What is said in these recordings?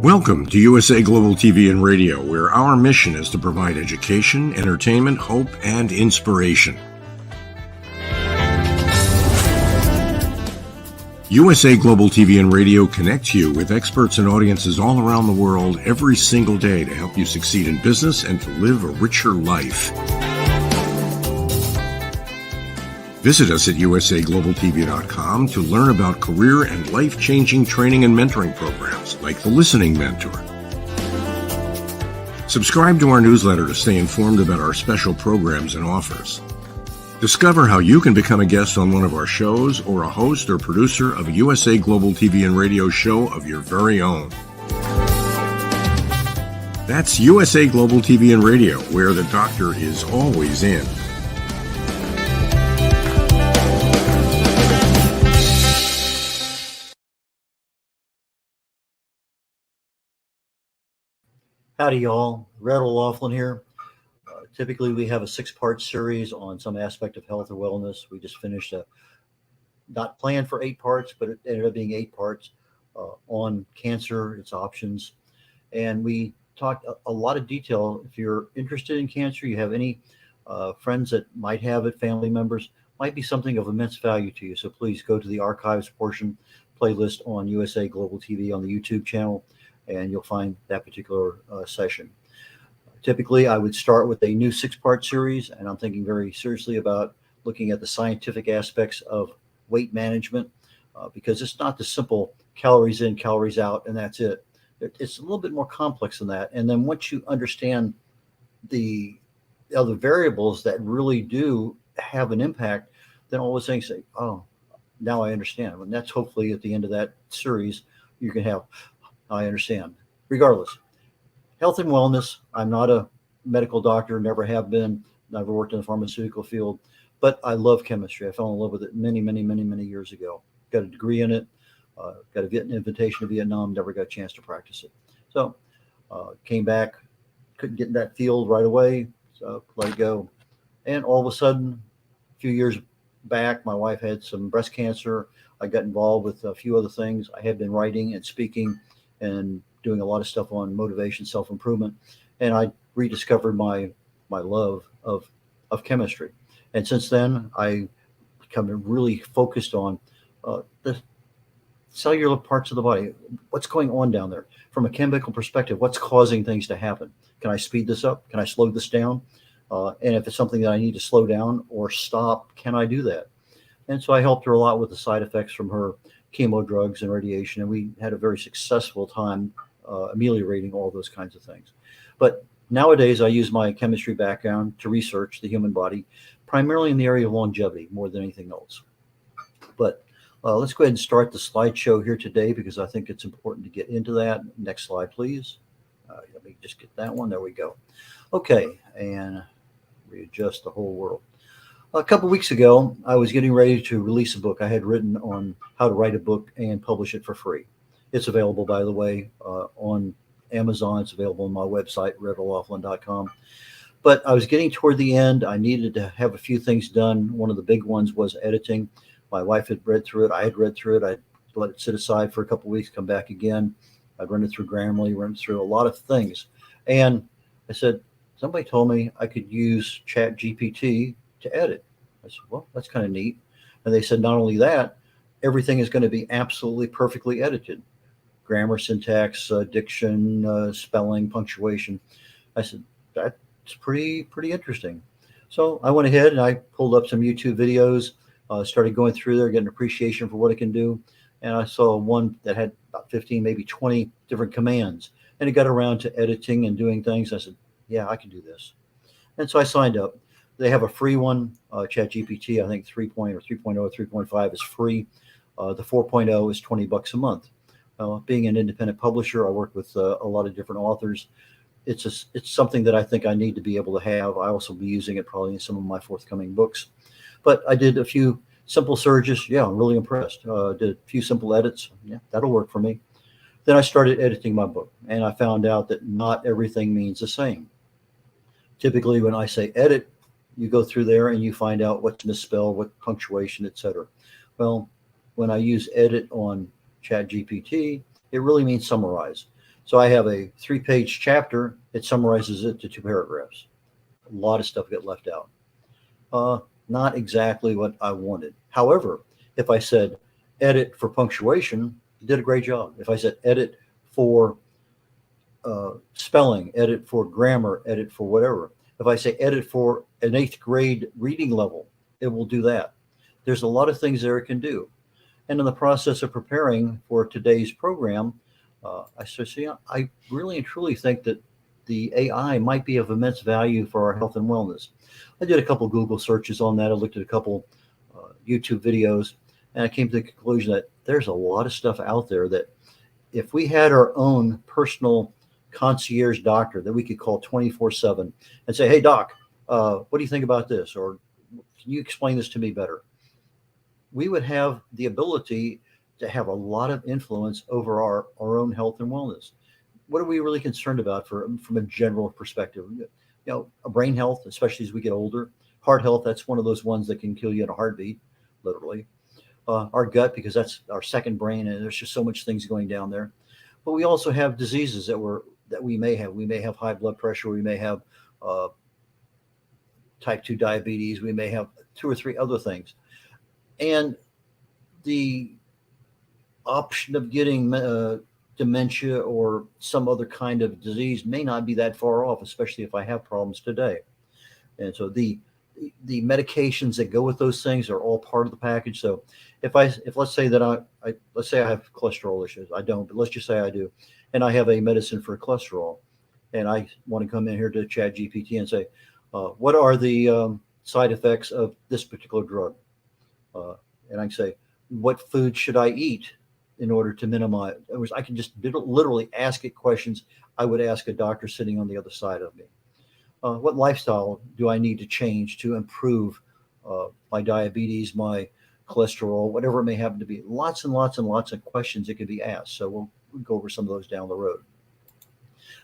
Welcome to USA Global TV and Radio, where our mission is to provide education, entertainment, hope, and inspiration. USA Global TV and Radio connects you with experts and audiences all around the world every single day to help you succeed in business and to live a richer life. Visit us at usaglobaltv.com to learn about career and life-changing training and mentoring programs like the Listening Mentor. Subscribe to our newsletter to stay informed about our special programs and offers. Discover how you can become a guest on one of our shows or a host or producer of a USA Global TV and Radio show of your very own. That's USA Global TV and Radio, where the doctor is always in. Howdy, y'all. red.olaughlin here. Typically, we have a 6-part series on some aspect of health or wellness. We just finished not planned for 8 parts, but it ended up being 8 parts on cancer, its options. And we talked a lot of detail. If you're interested in cancer, you have any friends that might have it, family members, might be something of immense value to you. So please go to the archives portion playlist on USA Global TV on the YouTube channel, and you'll find that particular session. Typically, I would start with a new 6-part series, and I'm thinking very seriously about looking at the scientific aspects of weight management, because it's not the simple calories in, calories out, and that's it. It's a little bit more complex than that. And then once you understand the other variables that really do have an impact, then all of a sudden you say, oh, now I understand. And that's hopefully at the end of that series, you can have, I understand. Regardless, health and wellness. I'm not a medical doctor, never have been, never worked in the pharmaceutical field, but I love chemistry. I fell in love with it many years ago. Got a degree in it, got an invitation to Vietnam, never got a chance to practice it. So came back, couldn't get in that field right away, so let it go. And all of a sudden, a few years back, my wife had some breast cancer. I got involved with a few other things. I had been writing and speaking and doing a lot of stuff on motivation, self-improvement. And I rediscovered my love of chemistry. And since then, I become really focused on the cellular parts of the body. What's going on down there? From a chemical perspective, what's causing things to happen? Can I speed this up? Can I slow this down? And if it's something that I need to slow down or stop, can I do that? And so I helped her a lot with the side effects from her chemo drugs and radiation. And we had a very successful time ameliorating all those kinds of things. But nowadays, I use my chemistry background to research the human body, primarily in the area of longevity more than anything else. But let's go ahead and start the slideshow here today, because I think it's important to get into that. Next slide, please. Let me just get that one. There we go. Okay, and readjust the whole world. A couple of weeks ago, I was getting ready to release a book I had written on how to write a book and publish it for free. It's available, by the way, on Amazon. It's available on my website, red.olaughlin.com. But I was getting toward the end. I needed to have a few things done. One of the big ones was editing. My wife had read through it. I had read through it. I'd let it sit aside for a couple of weeks, come back again. I'd run it through Grammarly, run it through a lot of things. And I said, somebody told me I could use ChatGPT to edit. I said, well, that's kind of neat. And they said, not only that, everything is going to be absolutely perfectly edited. Grammar, syntax, diction, spelling, punctuation. I said, that's pretty interesting. So I went ahead and I pulled up some YouTube videos, started going through there, getting appreciation for what it can do. And I saw one that had about 15, maybe 20 different commands. And it got around to editing and doing things. I said, yeah, I can do this. And so I signed up. They have a free one, ChatGPT, I think 3.0 or 3.0 or 3.5 is free. The 4.0 is $20 a month. Being an independent publisher, I work with a lot of different authors. It's something that I think I need to be able to have. I also be using it probably in some of my forthcoming books. But I did a few simple searches. Yeah, I'm really impressed. Did a few simple edits. Yeah, that'll work for me. Then I started editing my book, and I found out that not everything means the same. Typically, when I say edit, you go through there and you find out what's misspelled, what punctuation, etc. Well, when I use edit on ChatGPT, it really means summarize. So I have a 3-page chapter. It summarizes it to 2 paragraphs. A lot of stuff got left out. Not exactly what I wanted. However, if I said edit for punctuation, it did a great job. If I said edit for spelling, edit for grammar, edit for whatever. If I say edit for an 8th grade reading level, it will do that. There's a lot of things there it can do. And in the process of preparing for today's program, I said, see, I really and truly think that the AI might be of immense value for our health and wellness. I did a couple Google searches on that. I looked at a couple YouTube videos, and I came to the conclusion that there's a lot of stuff out there that if we had our own personal concierge doctor that we could call 24/7 and say, hey, doc, what do you think about this? Or can you explain this to me better? We would have the ability to have a lot of influence over our own health and wellness. What are we really concerned about from a general perspective? Brain health, especially as we get older. Heart health, that's one of those ones that can kill you in a heartbeat, literally. Our gut, because that's our second brain, and there's just so much things going down there. But we also have diseases that we may have. We may have high blood pressure. We may have type 2 diabetes. We may have 2 or 3 other things. And the option of getting dementia or some other kind of disease may not be that far off, especially if I have problems today. And so the medications that go with those things are all part of the package. So if let's say that let's say I have cholesterol issues, I don't, but let's just say I do, and I have a medicine for cholesterol, and I want to come in here to Chat GPT and say, what are the side effects of this particular drug? And I can say, what food should I eat in order to minimize? In other words, I can just literally ask it questions I would ask a doctor sitting on the other side of me. What lifestyle do I need to change to improve my diabetes, my cholesterol, whatever it may happen to be? Lots and lots and lots of questions that could be asked. So we'll go over some of those down the road.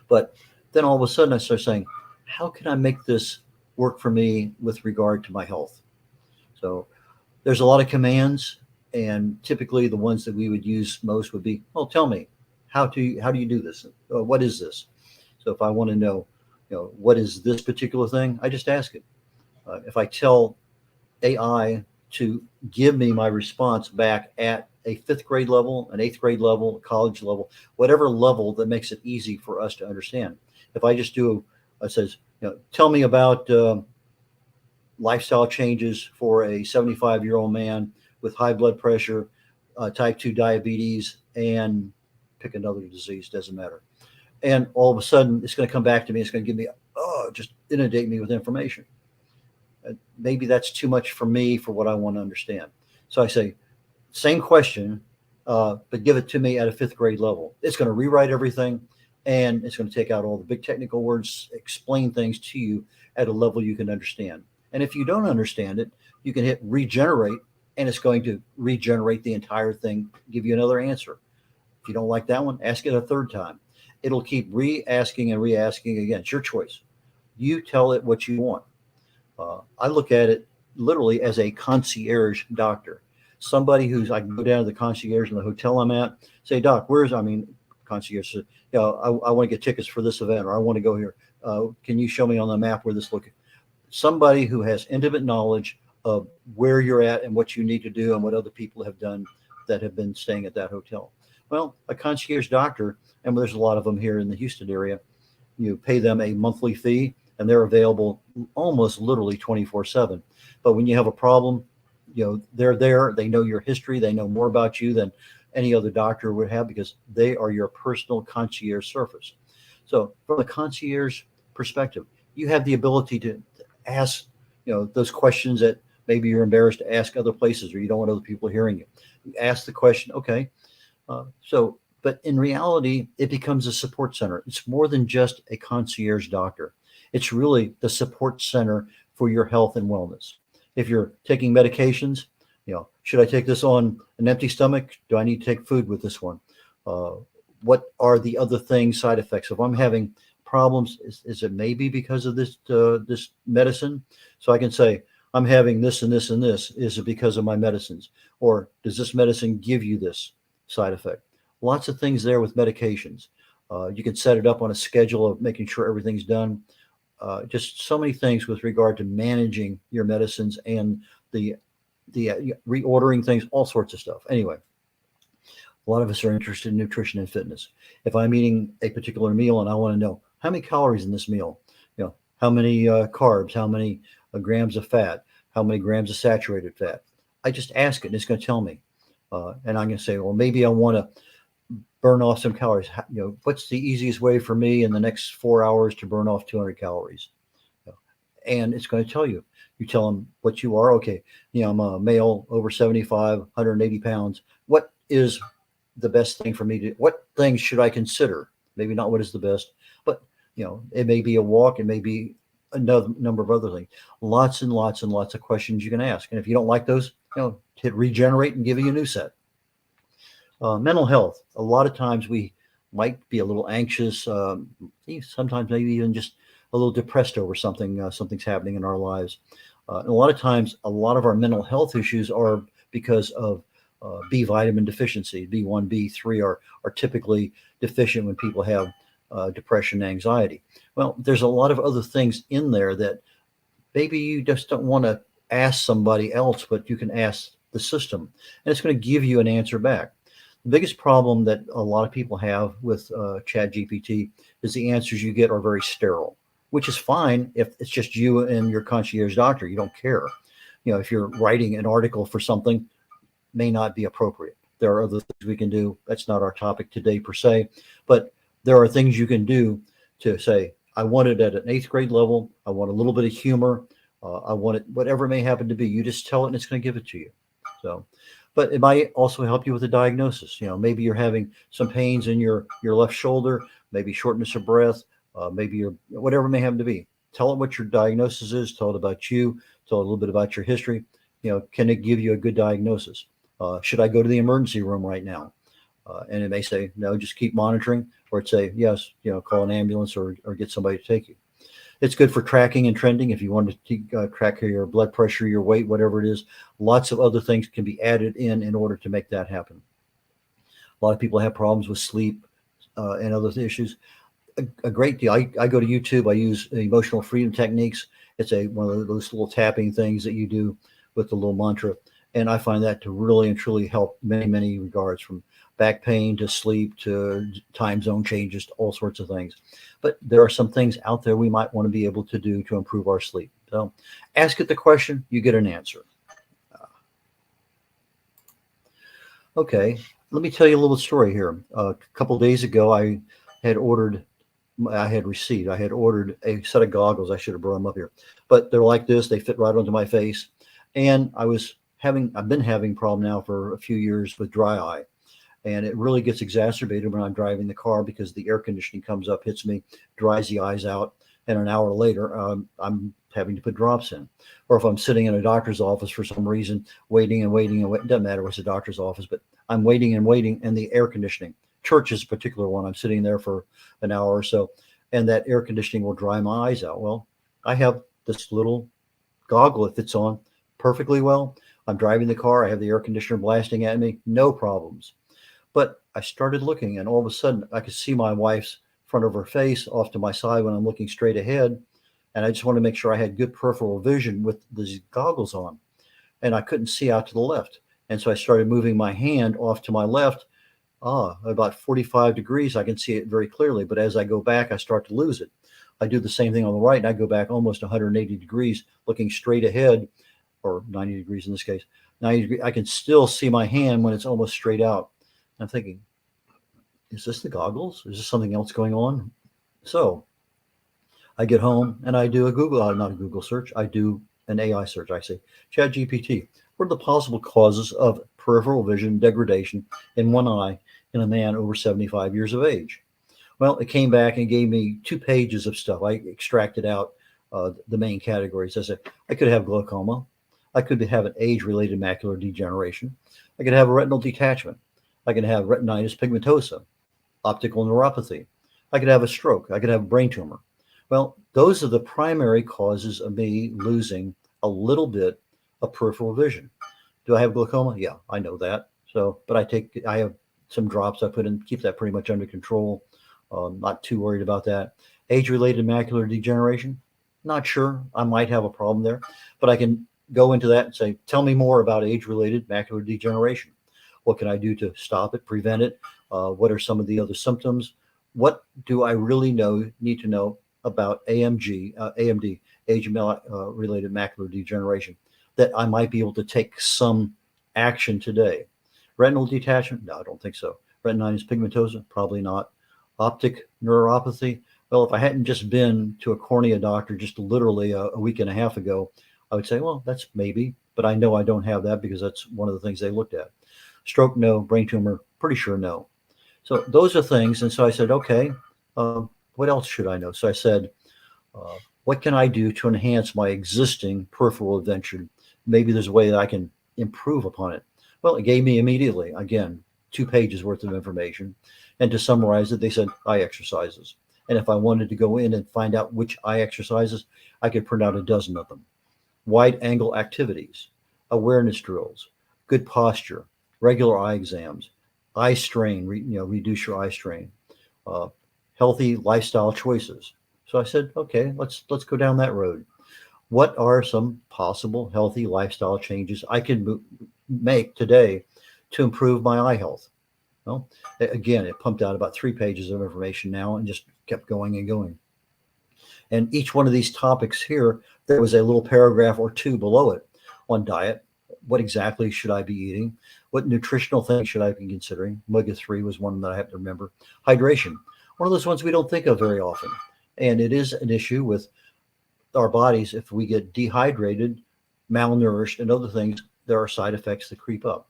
But then all of a sudden I start saying, how can I make this work for me with regard to my health? So there's a lot of commands, and typically the ones that we would use most would be, well, tell me, how do you do this? What is this? So if I want to know, what is this particular thing? I just ask it. If I tell AI to give me my response back at a 5th grade level, an 8th grade level, college level, whatever level that makes it easy for us to understand. If I just do, it says, tell me about lifestyle changes for a 75-year-old man with high blood pressure, type 2 diabetes, and pick another disease, doesn't matter. And all of a sudden, it's going to come back to me. It's going to give me, just inundate me with information. Maybe that's too much for me for what I want to understand. So I say, same question, but give it to me at a 5th grade level. It's going to rewrite everything, and it's going to take out all the big technical words, explain things to you at a level you can understand. And if you don't understand it, you can hit regenerate, and it's going to regenerate the entire thing, give you another answer. If you don't like that one, ask it a 3rd time. It'll keep re-asking and re-asking again. It's your choice. You tell it what you want. I look at it literally as a concierge doctor. Somebody I can go down to the concierge in the hotel I'm at, say, doc, concierge says, I want to get tickets for this event, or I want to go here. Can you show me on the map where this located? Somebody who has intimate knowledge of where you're at and what you need to do and what other people have done that have been staying at that hotel. Well, a concierge doctor, and there's a lot of them here in the Houston area, you pay them a monthly fee, and they're available almost literally 24/7. But when you have a problem, they're there. They know your history. They know more about you than any other doctor would have, because they are your personal concierge service. So from a concierge perspective, you have the ability to ask, those questions that maybe you're embarrassed to ask other places, or you don't want other people hearing you. You ask the question, okay. But in reality, it becomes a support center. It's more than just a concierge doctor. It's really the support center for your health and wellness. If you're taking medications, should I take this on an empty stomach? Do I need to take food with this one? What are the other things, side effects? If I'm having problems, is it maybe because of this medicine? So I can say, I'm having this and this and this. Is it because of my medicines? Or does this medicine give you this side effect? Lots of things there with medications. You can set it up on a schedule of making sure everything's done. Just so many things with regard to managing your medicines and the reordering things, all sorts of stuff. Anyway, a lot of us are interested in nutrition and fitness. If I'm eating a particular meal and I want to know how many calories in this meal, how many carbs, how many grams of fat, how many grams of saturated fat, I just ask it and it's going to tell me. And I'm going to say, well, maybe I want to burn off some calories. What's the easiest way for me in the next 4 hours to burn off 200 calories? And it's going to tell you. You tell them what you are. Okay, I'm a male over 75, 180 pounds. What is the best thing for me to? What things should I consider? Maybe not what is the best, but it may be a walk. It may be another number of other things. Lots and lots and lots of questions you can ask. And if you don't like those, hit regenerate and give you a new set. Mental health. A lot of times we might be a little anxious. Sometimes maybe even just a little depressed over something. Something's happening in our lives. And a lot of times, a lot of our mental health issues are because of B vitamin deficiency. B1, B3 are typically deficient when people have depression and anxiety. Well, there's a lot of other things in there that maybe you just don't want to ask somebody else, but you can ask the system, and it's going to give you an answer back. The biggest problem that a lot of people have with ChatGPT is the answers you get are very sterile, which is fine if it's just you and your concierge doctor. You don't care. If you're writing an article for something, may not be appropriate. There are other things we can do. That's not our topic today per se, but there are things you can do to say, I want it at an 8th grade level. I want a little bit of humor. I want it, whatever it may happen to be. You just tell it and it's going to give it to you. So, but it might also help you with a diagnosis. Maybe you're having some pains in your left shoulder, maybe shortness of breath, maybe your whatever it may happen to be. Tell it what your diagnosis is. Tell it about you. Tell it a little bit about your history. Can it give you a good diagnosis? Should I go to the emergency room right now? And it may say, no, just keep monitoring, or it say, yes, call an ambulance or get somebody to take you. It's good for tracking and trending. If you want to track your blood pressure, your weight, whatever it is, lots of other things can be added in order to make that happen. A lot of people have problems with sleep and other issues. A great deal. I go to YouTube. I use emotional freedom techniques. It's one of those little tapping things that you do with the little mantra. And I find that to really and truly help many, many regards, from back pain to sleep to time zone changes to all sorts of things. But there are some things out there we might want to be able to do to improve our sleep. So ask it the question, you get an answer. Okay, let me tell you a little story here. A couple of days ago, I had ordered a set of goggles. I should have brought them up here, but they're like this. They fit right onto my face. And I've been having a problem now for a few years with dry eye. And it really gets exacerbated when I'm driving the car because the air conditioning comes up, hits me, dries the eyes out. And an hour later, I'm having to put drops in. Or if I'm sitting in a doctor's office for some reason, waiting and waiting and waiting, doesn't matter what's a doctor's office, but I'm waiting and waiting, and the air conditioning, church is a particular one, I'm sitting there for an hour or so, and that air conditioning will dry my eyes out. Well, I have this little goggle that fits on perfectly well. I'm driving the car. I have the air conditioner blasting at me. No problems. But I started looking, and all of a sudden I could see my wife's front of her face off to my side when I'm looking straight ahead. And I just wanted to make sure I had good peripheral vision with these goggles on. And I couldn't see out to the left. And so I started moving my hand off to my left. About 45 degrees, I can see it very clearly. But as I go back, I start to lose it. I do the same thing on the right, and I go back almost 180 degrees, looking straight ahead, or 90 degrees in this case. 90 degrees, I can still see my hand when it's almost straight out. I'm thinking, is this the goggles? Is this something else going on? So I get home and I do not a Google search. I do an AI search. I say, ChatGPT, what are the possible causes of peripheral vision degradation in one eye in a man over 75 years of age? Well, it came back and gave me 2 pages of stuff. I extracted out the main categories. I said, I could have glaucoma. I could have an age-related macular degeneration. I could have a retinal detachment. I could have retinitis pigmentosa, optical neuropathy. I could have a stroke. I could have a brain tumor. Well, those are the primary causes of me losing a little bit of peripheral vision. Do I have glaucoma? Yeah, I know that. So, but I have some drops I put in, keep that pretty much under control. Not too worried about that. Age-related macular degeneration, not sure. I might have a problem there, but I can go into that and say, tell me more about age-related macular degeneration. What can I do to stop it, prevent it? What are some of the other symptoms? What do I really need to know about AMD, age-related macular degeneration, that I might be able to take some action today? Retinal detachment? No, I don't think so. Retinitis pigmentosa? Probably not. Optic neuropathy? Well, if I hadn't just been to a cornea doctor just literally a week and a half ago, I would say, well, that's maybe, but I know I don't have that because that's one of the things they looked at. Stroke, no. Brain tumor, pretty sure no. So those are things. And so I said, okay, what else should I know? So I said, what can I do to enhance my existing peripheral vision? Maybe there's a way that I can improve upon it. Well, it gave me immediately, again, 2 pages worth of information. And to summarize it, they said eye exercises. And if I wanted to go in and find out which eye exercises, I could print out a dozen of them. Wide angle activities, awareness drills, good posture, regular eye exams, eye strain, reduce your eye strain, healthy lifestyle choices. So I said, okay, let's go down that road. What are some possible healthy lifestyle changes I can make today to improve my eye health? Well, again, it pumped out about 3 pages of information now and just kept going and going. And each one of these topics here, there was a little paragraph or 2 below it on diet. What exactly should I be eating? What nutritional things should I be considering? Omega-3 was one that I have to remember. Hydration, one of those ones we don't think of very often. And it is an issue with our bodies. If we get dehydrated, malnourished, and other things, there are side effects that creep up.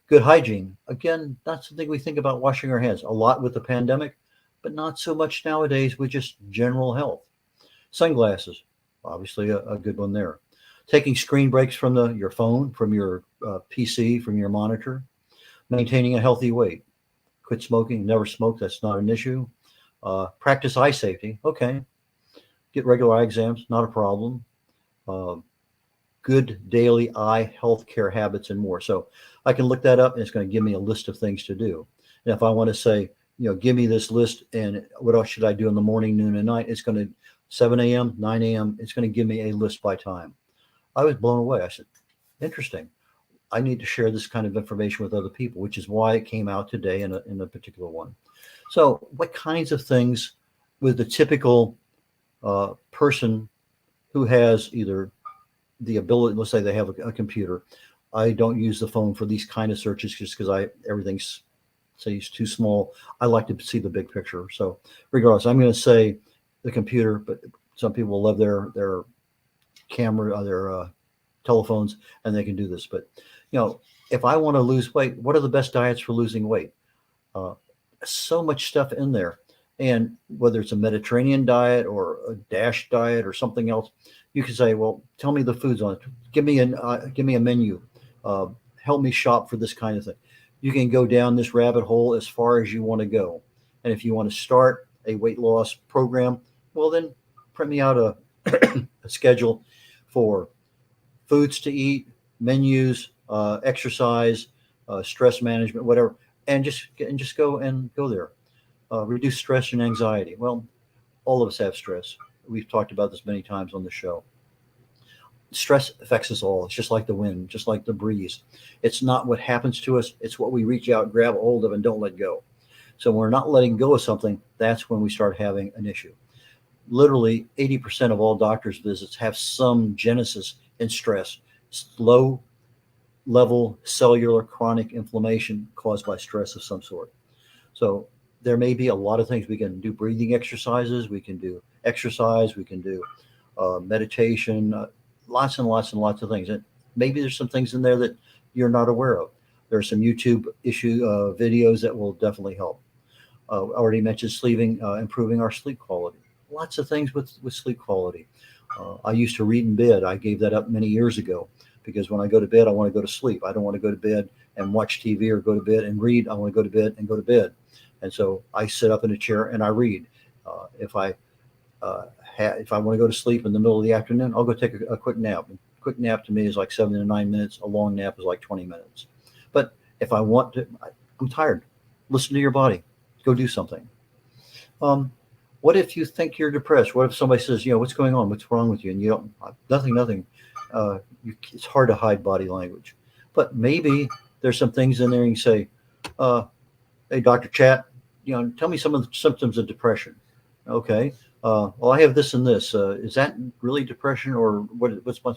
Good hygiene, again, not something we think about, washing our hands a lot with the pandemic, but not so much nowadays with just general health. Sunglasses, obviously a good one there. Taking screen breaks from your phone, from your PC, from your monitor. Maintaining a healthy weight. Quit smoking, never smoke, that's not an issue. Practice eye safety, okay. Get regular eye exams, not a problem. Good daily eye health care habits and more. So I can look that up and it's going to give me a list of things to do. And if I want to say, give me this list and what else should I do in the morning, noon, and night, it's going to 7 a.m., 9 a.m., it's going to give me a list by time. I was blown away. I said, interesting. I need to share this kind of information with other people, which is why it came out today in a particular one. So what kinds of things with the typical person who has either the ability, let's say they have a computer. I don't use the phone for these kind of searches just because everything's too small. I like to see the big picture. So regardless, I'm going to say the computer, but some people love their camera, their telephones, and they can do this. But if I want to lose weight, what are the best diets for losing weight? So much stuff in there. And whether it's a Mediterranean diet or a DASH diet or something else, you can say, well, tell me the foods on it. Give me a menu. Help me shop for this kind of thing. You can go down this rabbit hole as far as you want to go. And if you want to start a weight loss program, well, then print me out a schedule for foods to eat, menus, exercise, stress management, whatever, and just go there. Reduce stress and anxiety. Well, all of us have stress. We've talked about this many times on the show. Stress affects us all. It's just like the wind, just like the breeze. It's not what happens to us. It's what we reach out, grab a hold of, and don't let go. So when we're not letting go of something, that's when we start having an issue. Literally 80% of all doctors' visits have some genesis in stress. Low level cellular chronic inflammation caused by stress of some sort. So there may be a lot of things. We can do breathing exercises. We can do exercise. We can do meditation, lots and lots and lots of things. And maybe there's some things in there that you're not aware of. There are some YouTube videos that will definitely help. I already mentioned sleeping, improving our sleep quality. Lots of things with sleep quality. I used to read in bed. I gave that up many years ago because when I go to bed, I want to go to sleep. I don't want to go to bed and watch TV or go to bed and read. I want to go to bed and go to bed. And so I sit up in a chair and I read. If I want to go to sleep in the middle of the afternoon, I'll go take a quick nap. A quick nap to me is like 7 to 9 minutes. A long nap is like 20 minutes. But if I want to, I'm tired. Listen to your body. Go do something. Um, what if you think you're depressed? What if somebody says, what's going on? What's wrong with you? And you don't, nothing. It's hard to hide body language. But maybe there's some things in there you can say, uh, hey, Dr. Chat, tell me some of the symptoms of depression. Okay. Well, I have this and this. Is that really depression, or what's my,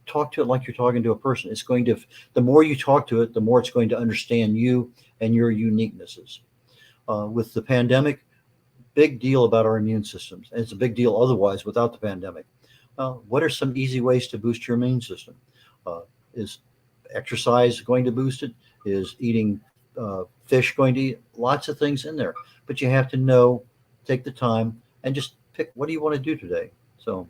talk to it like you're talking to a person. It's going to, the more you talk to it, the more it's going to understand you and your uniquenesses. With the pandemic, big deal about our immune systems. And it's a big deal otherwise without the pandemic. What are some easy ways to boost your immune system? Is exercise going to boost it? Is eating fish going to eat? Lots of things in there. But you have to know, take the time, and just pick what do you want to do today. So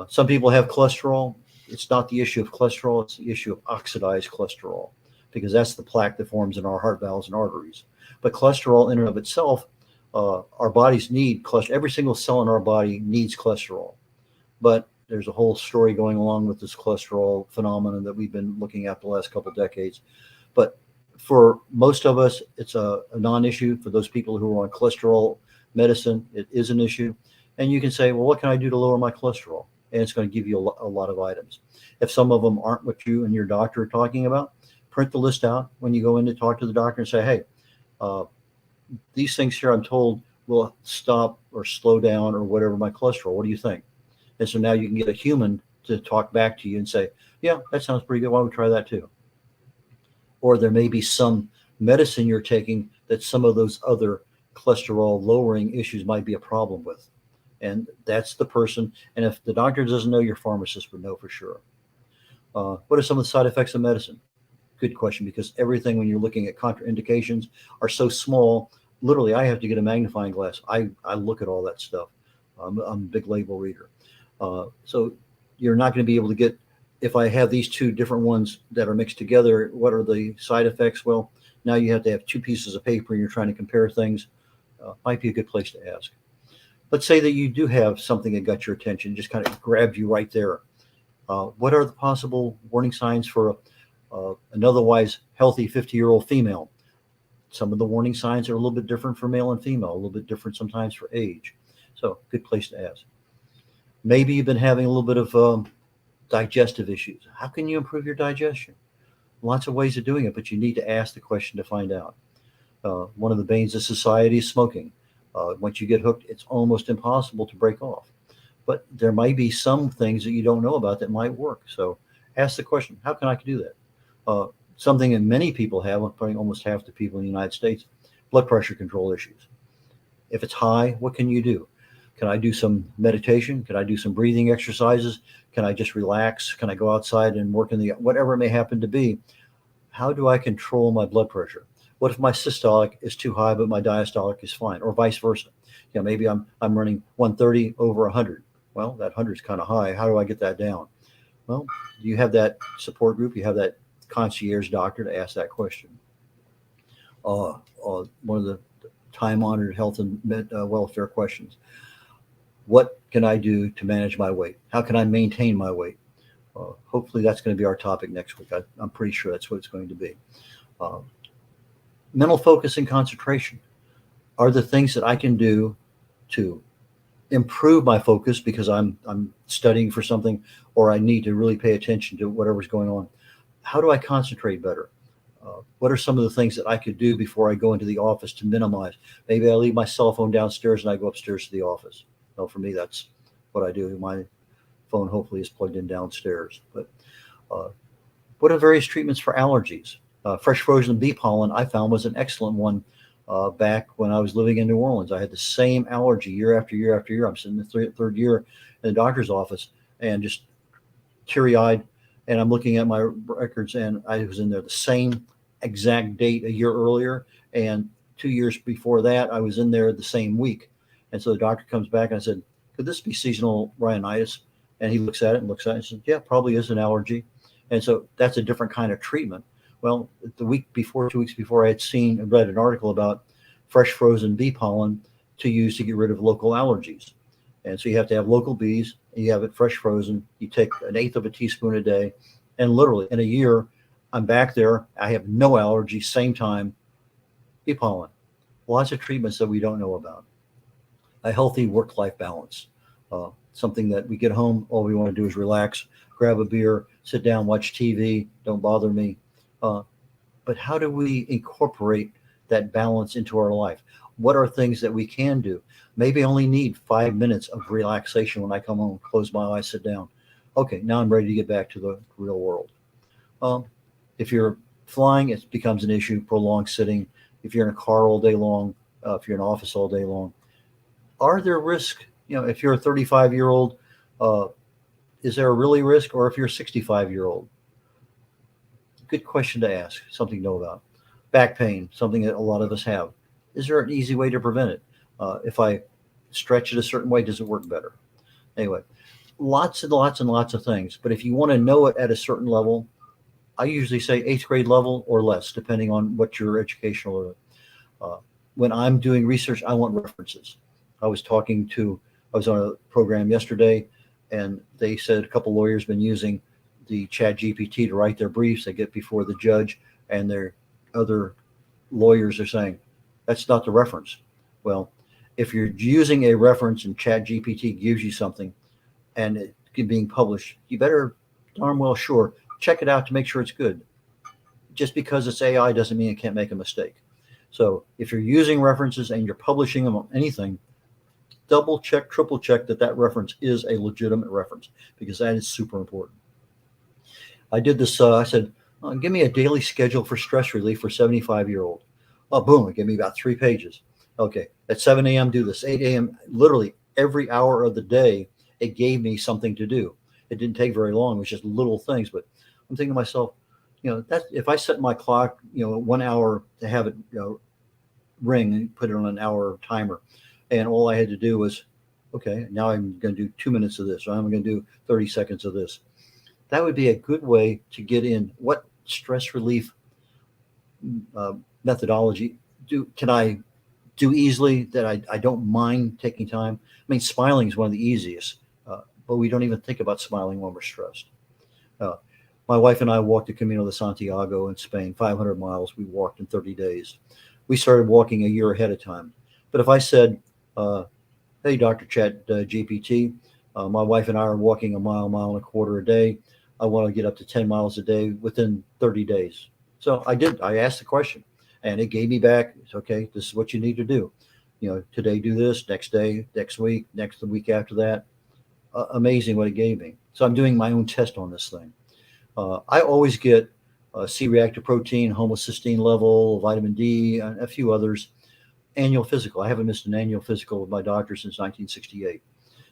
some people have cholesterol. It's not the issue of cholesterol, it's the issue of oxidized cholesterol, because that's the plaque that forms in our heart valves and arteries. But cholesterol in and of itself, our bodies need cholesterol. Every single cell in our body needs cholesterol. But there's a whole story going along with this cholesterol phenomenon that we've been looking at the last couple of decades. But for most of us, it's a non-issue. For those people who are on cholesterol medicine, it is an issue. And you can say, well, what can I do to lower my cholesterol? And it's going to give you a lot of items. If some of them aren't what you and your doctor are talking about, print the list out when you go in to talk to the doctor and say, hey, these things here I'm told will stop or slow down or whatever my cholesterol. What do you think? And so now you can get a human to talk back to you and say, yeah, that sounds pretty good. Why don't we try that too? Or there may be some medicine you're taking that some of those other cholesterol lowering issues might be a problem with. And that's the person. And if the doctor doesn't know, your pharmacist would know for sure. What are some of the side effects of medicine? Good question, because everything when you're looking at contraindications are so small. Literally, I have to get a magnifying glass. I look at all that stuff. I'm a big label reader. So you're not going to be able to get, if I have these two different ones that are mixed together, what are the side effects? Well, now you have to have two pieces of paper and you're trying to compare things. Might be a good place to ask. Let's say that you do have something that got your attention, just kind of grabbed you right there. What are the possible warning signs for an otherwise healthy 50-year-old female? Some of the warning signs are a little bit different for male and female, a little bit different sometimes for age. So good place to ask. Maybe you've been having a little bit of digestive issues. How can you improve your digestion? Lots of ways of doing it, but you need to ask the question to find out. One of the banes of society is smoking. Once you get hooked, it's almost impossible to break off. But there might be some things that you don't know about that might work. So ask the question, how can I do that? Something that many people have, probably almost half the people in the United States, blood pressure control issues. If it's high, what can you do? Can I do some meditation? Can I do some breathing exercises? Can I just relax? Can I go outside and work in the, whatever it may happen to be? How do I control my blood pressure? What if my systolic is too high, but my diastolic is fine, or vice versa? Maybe I'm running 130 over 100. Well, that 100 is kind of high. How do I get that down? Well, you have that support group. You have that concierge doctor to ask that question. One of the time-honored health and welfare questions. What can I do to manage my weight? How can I maintain my weight? Hopefully that's going to be our topic next week. I'm pretty sure that's what it's going to be. Mental focus and concentration are the things that I can do to improve my focus because I'm studying for something, or I need to really pay attention to whatever's going on. How do I concentrate better? What are some of the things that I could do before I go into the office to minimize? Maybe I leave my cell phone downstairs and I go upstairs to the office. Well, for me, that's what I do. My phone hopefully is plugged in downstairs. But what are various treatments for allergies? Fresh frozen bee pollen I found was an excellent one back when I was living in New Orleans. I had the same allergy year after year after year. I'm sitting in the third year in the doctor's office and just teary-eyed. And I'm looking at my records, and I was in there the same exact date a year earlier. And 2 years before that, I was in there the same week. And so the doctor comes back and I said, could this be seasonal rhinitis? And he looks at it and says, yeah, probably is an allergy. And so that's a different kind of treatment. Well, the week before, 2 weeks before, I had seen and read an article about fresh frozen bee pollen to use to get rid of local allergies. And so you have to have local bees, and you have it fresh frozen. You take 1/8 of a teaspoon a day, and literally in a year, I'm back there. I have no allergy, same time, bee pollen. lots of treatments that we don't know about. A healthy work-life balance, something that we get home, all we want to do is relax, grab a beer, sit down, watch TV, don't bother me. Uh, but how do we incorporate that balance into our life? What are things that we can do? Maybe I only need 5 minutes of relaxation when I come home, close my eyes, sit down. Okay, now I'm ready to get back to the real world. Um, if you're flying, it becomes an issue, prolonged sitting. If you're in a car all day long, if you're in an office all day long, are there risks? If you're a 35-year-old, uh, is there a really risk? Or if you're a 65-year-old, good question to ask, something to know about. Back pain, something that a lot of us have. Is there an easy way to prevent it? If I stretch it a certain way, does it work better? Anyway, lots and lots and lots of things. But if you want to know it at a certain level, I usually say eighth grade level or less, depending on what your educational. Uh, when I'm doing research, I want references. I was on a program yesterday, and they said a couple lawyers been using the Chat GPT to write their briefs. They get before the judge, and their other lawyers are saying that's not the reference. Well, if you're using a reference and Chat GPT gives you something, and it being published, you better darn well sure check it out to make sure it's good. Just because it's AI doesn't mean it can't make a mistake. So if you're using references and you're publishing them on anything, double check, triple check that reference is a legitimate reference, because that is super important. I did this. I said, give me a daily schedule for stress relief for 75-year-old. Oh, boom! It gave me about 3 pages. Okay, at 7 a.m. do this. 8 a.m. Literally every hour of the day, it gave me something to do. It didn't take very long. It was just little things. But I'm thinking to myself, that if I set my clock, 1 hour to have it, ring and put it on an hour timer, and all I had to do was, okay, now I'm going to do 2 minutes of this, or I'm going to do 30 seconds of this. That would be a good way to get in what stress relief methodology can I do easily that I don't mind taking time. I mean, smiling is one of the easiest, but we don't even think about smiling when we're stressed. Uh, my wife and I walked the Camino de Santiago in Spain, 500 miles. We walked in 30 days. We started walking a year ahead of time. But if I said, hey, Dr. Chat GPT, my wife and I are walking a mile, mile and a quarter a day. I want to get up to 10 miles a day within 30 days. So I did. I asked the question, and it gave me back, it's okay, this is what you need to do. Today do this, next day, next week, next the week after that. Amazing what it gave me. So I'm doing my own test on this thing. I always get C-reactive protein, homocysteine level, vitamin D, and a few others. Annual physical. I haven't missed an annual physical with my doctor since 1968.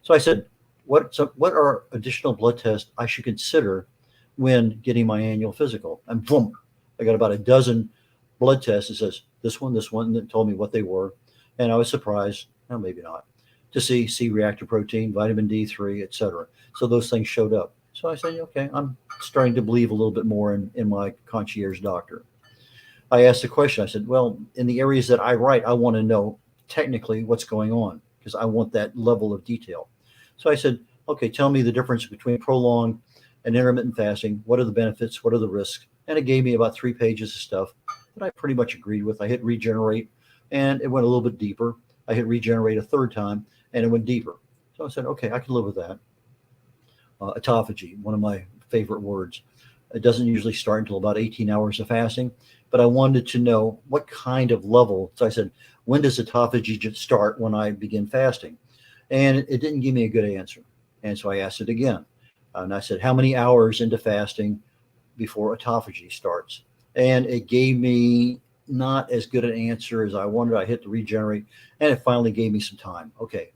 So I said, what are additional blood tests I should consider when getting my annual physical? And boom, I got about a dozen blood tests. It says this one, and it told me what they were. And I was surprised, no, maybe not, to see C-reactive protein, vitamin D3, etc. So those things showed up. So I said, okay, I'm starting to believe a little bit more in my concierge doctor. I asked the question. I said, well, in the areas that I write, I want to know technically what's going on, because I want that level of detail. So I said, okay, tell me the difference between prolonged and intermittent fasting. What are the benefits? What are the risks? And it gave me about 3 pages of stuff that I pretty much agreed with. I hit regenerate, and it went a little bit deeper. I hit regenerate a third time, and it went deeper. So I said, okay, I can live with that. Autophagy, one of my favorite words. It doesn't usually start until about 18 hours of fasting, but I wanted to know what kind of level. So I said, when does autophagy start when I begin fasting? And it didn't give me a good answer. And so I asked it again. And I said, how many hours into fasting before autophagy starts? And it gave me not as good an answer as I wanted. I hit the regenerate, and it finally gave me some time. Okay.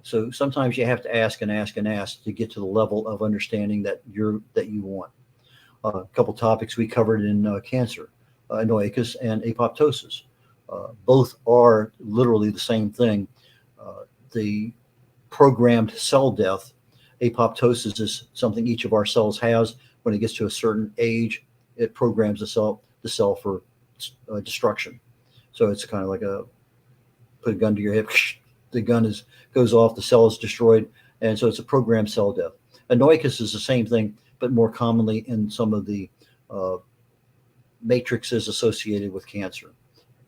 So sometimes you have to ask and ask and ask to get to the level of understanding that you want. A couple topics we covered in cancer, anoicus and apoptosis. Both are literally the same thing. The programmed cell death, apoptosis, is something each of our cells has. When it gets to a certain age, it programs the cell for destruction. So it's kind of like put a gun to your hip, the gun goes off, the cell is destroyed, and so it's a programmed cell death. Anoicus is the same thing, but more commonly in some of the matrices associated with cancer.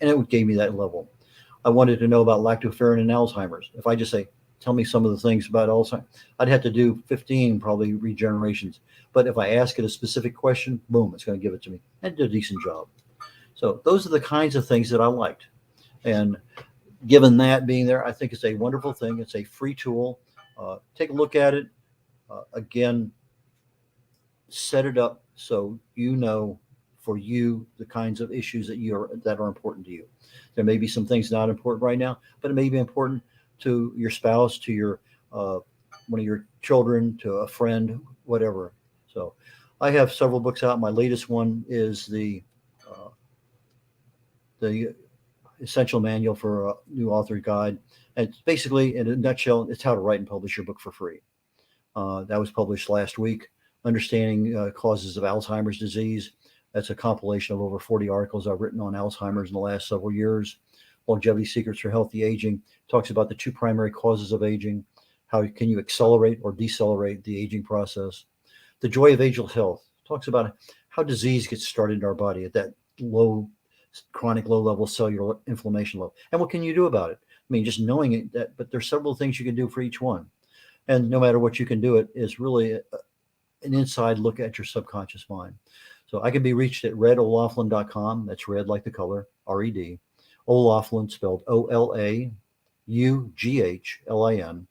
And it gave me that level. I wanted to know about lactoferrin and Alzheimer's. If I just say, tell me some of the things about Alzheimer's, I'd have to do 15 probably regenerations. But if I ask it a specific question, boom, it's going to give it to me and do a decent job. So those are the kinds of things that I liked. And given that being there, I think it's a wonderful thing. It's a free tool. Take a look at it. Again, set it up so you know for you the kinds of issues that are important to you. There may be some things not important right now, but it may be important to your spouse, to your one of your children, to a friend, whatever. So, I have several books out. My latest one is the Essential Manual for a New Author Guide. And it's basically, in a nutshell, it's how to write and publish your book for free. That was published last week. Understanding Causes of Alzheimer's Disease. That's a compilation of over 40 articles I've written on Alzheimer's in the last several years. Longevity Secrets for Healthy Aging talks about the two primary causes of aging. How can you accelerate or decelerate the aging process? The Joy of Ageless Health talks about how disease gets started in our body at that chronic low level cellular inflammation level. And what can you do about it? I mean, just knowing it, but there's several things you can do for each one. And no matter what you can do, it is really an inside look at your subconscious mind. So I can be reached at red.olaughlin.com. That's red like the color, R-E-D. O'Laughlin, spelled OLAUGHLIN.com.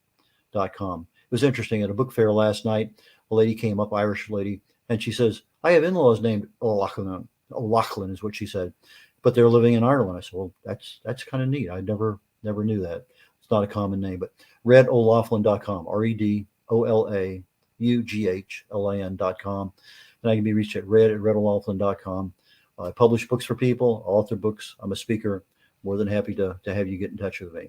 It was interesting. At a book fair last night, a lady came up, Irish lady, and she says, I have in-laws named O'Laughlin. O'Laughlin is what she said, but they're living in Ireland. I said, well, that's kind of neat. I never knew that. It's not a common name, but red.olaughlin.com, REDOLAUGHLIN.com. And I can be reached at red@redolaughlin.com. I publish books for people, author books. I'm a speaker. More than happy to have you get in touch with me.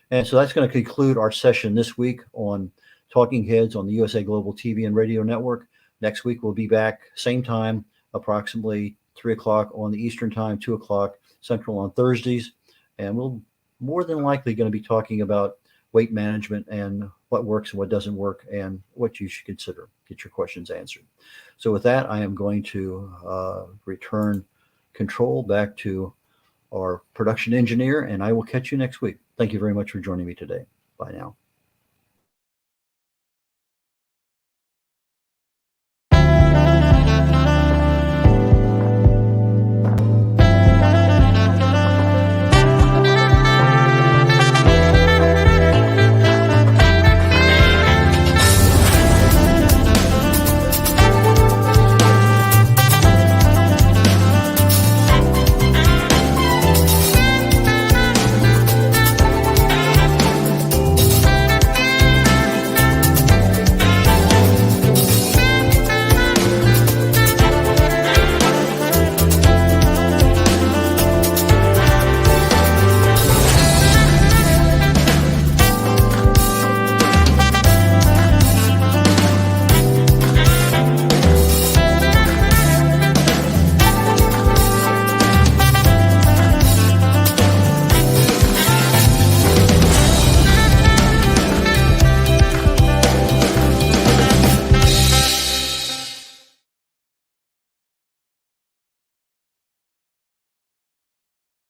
And so that's going to conclude our session this week on Talking Heads on the USA Global TV and Radio Network. Next week, we'll be back, same time, approximately 3 o'clock on the Eastern Time, 2 o'clock Central on Thursdays. And we'll more than likely going to be talking about weight management and what works and what doesn't work and what you should consider. Get your questions answered. So with that, I am going to return control back to our production engineer, and I will catch you next week. Thank you very much for joining me today. Bye now.